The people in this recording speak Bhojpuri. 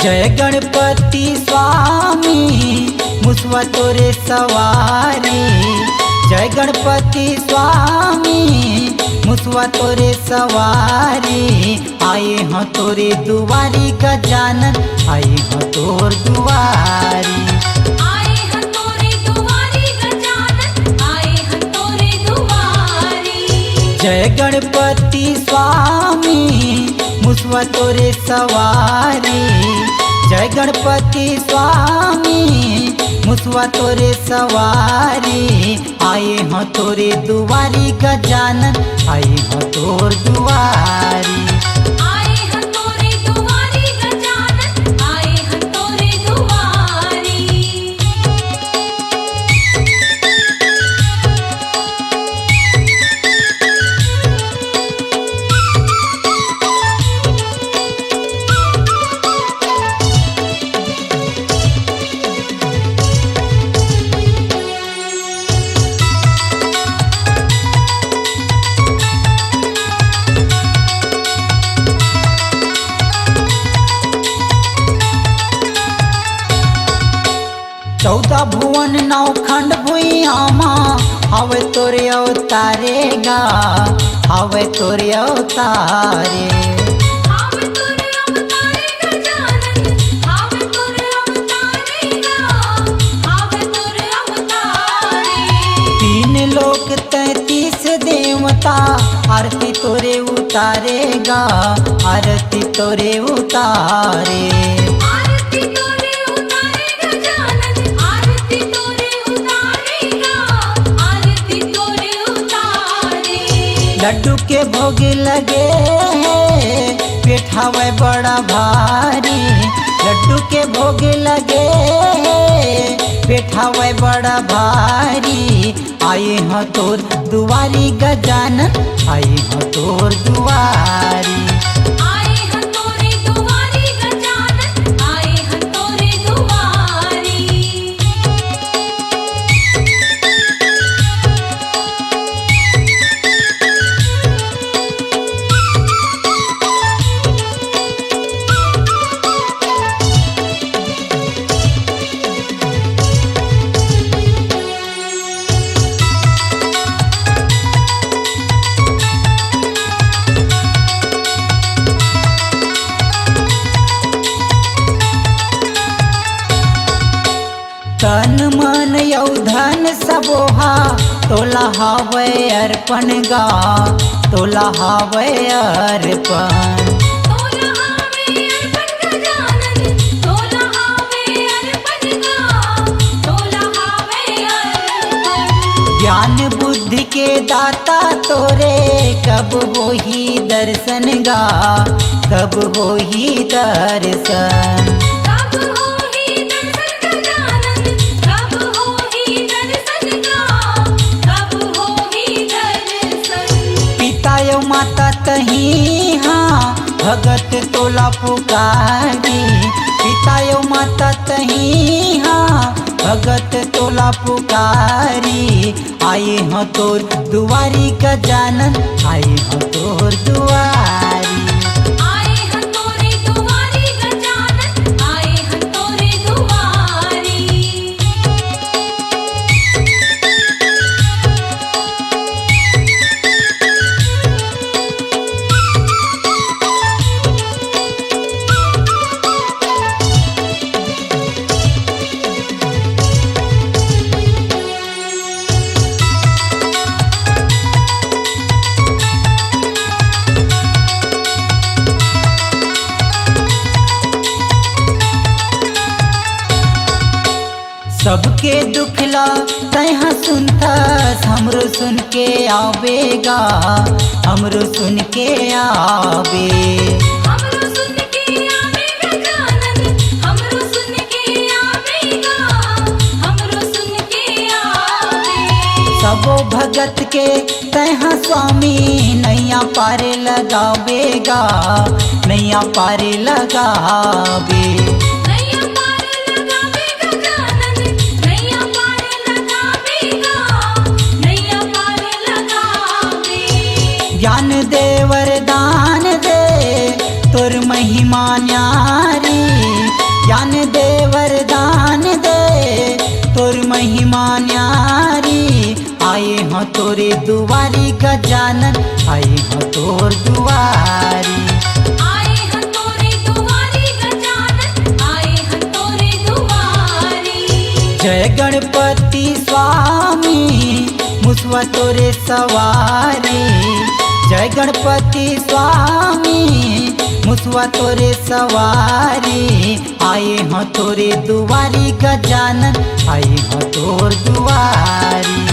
जय गणपति स्वामी मुसवा तोरे सवारी। जय गणपति स्वामी मुसवा तोरे सवारी। आए हैं तोरे दुआरी गजानन, आए हैं तोर दुआरी। आए हैं तोरे दुआरी गजानन, आए हैं तोरे दुआरी। जय गणपति स्वामी मुसवा तोरे सवारी। जय गणपति स्वामी मुसवा तोरे सवारी। आए हैं तोरे दुआरी गजानन, आए हैं तोर दुआरी। आए हैं तोरे दुआरी गजानन, आए हैं तोरे दुआरी। चौदह भुवन नौ खंड भुइयामा हवे तोरे अवतारेगा, हवे तोरे अवतारे। आवे तोरे अवतारे गजानन, आवे तोरे अवतारेगा, आवे तोरे अवतारे। तीन लोक 33 देवता आरती तोरे उतारेगा, आरती तोरे उतारे। आरती तोरे उतारे गजानन, आरती तोरे उतारेगा, आरती तोरे उतारे। लड्डू के भोग लगे पेठावे बड़ा भारी। लड्डू के भोग लगे पेठावे बड़ा भारी। आए हैं तोर दुआरी गजानन, आए हैं तोर दुआरी। आए हैं तोरे दुआरी गजानन, आए हैं तोरे दुआरी। तन मन यौ धन सबोहा तोला हवे अर्पण गा, तोला हवे अर्पण। तोला हावे अर्पण गजानन, तोला हावे अर्पण गा, तोला हावे अर्पण। ज्ञान बुद्धि के दाता तोरे कब होही दर्शन गा, कब होही दर्शन। कब होही दर्शन गजानन, कब होही दर्शन गा, कब होही दर्शन। पिता यो माता तही हाँ भगत तोला पुकारी। पिता यो माता तही हाँ भगत तोला पुकारी। आए हैं तोर दुआरी गजानन, आए हैं तोर दुआरी। आए हैं तोरे दुआरी गजानन, आए हैं तोरे दुआरी। सबके दुखला तैहा सुनता, हमरो सुन के आवेगा, हमरो सुन के आवे। हमरो सुन के आवे गजानन, हमरो सुन के आवेगा, हमरो सुन के आवे। सबो भगत के तैहा स्वामी नैया पारे लगावेगा, नैया पारे लगावे। नैया पार लगावे गजानन, नैया पार लगावेगा, नैया पार लगावे। ज्ञान दे वरदान दे तोर महिमा न्यारी। तोरे दुआरी गजानन आए हैं तोर दुआरी। आए हैं तोरे दुआरी गजानन आए हैं तोरे दुआरी। जय गणपति स्वामी मुसवा तोरे सवारी। जय गणपति स्वामी मुसवा तोरे सवारी। आए हैं तोरे दुआरी गजानन आए हैं तोर दुआरी।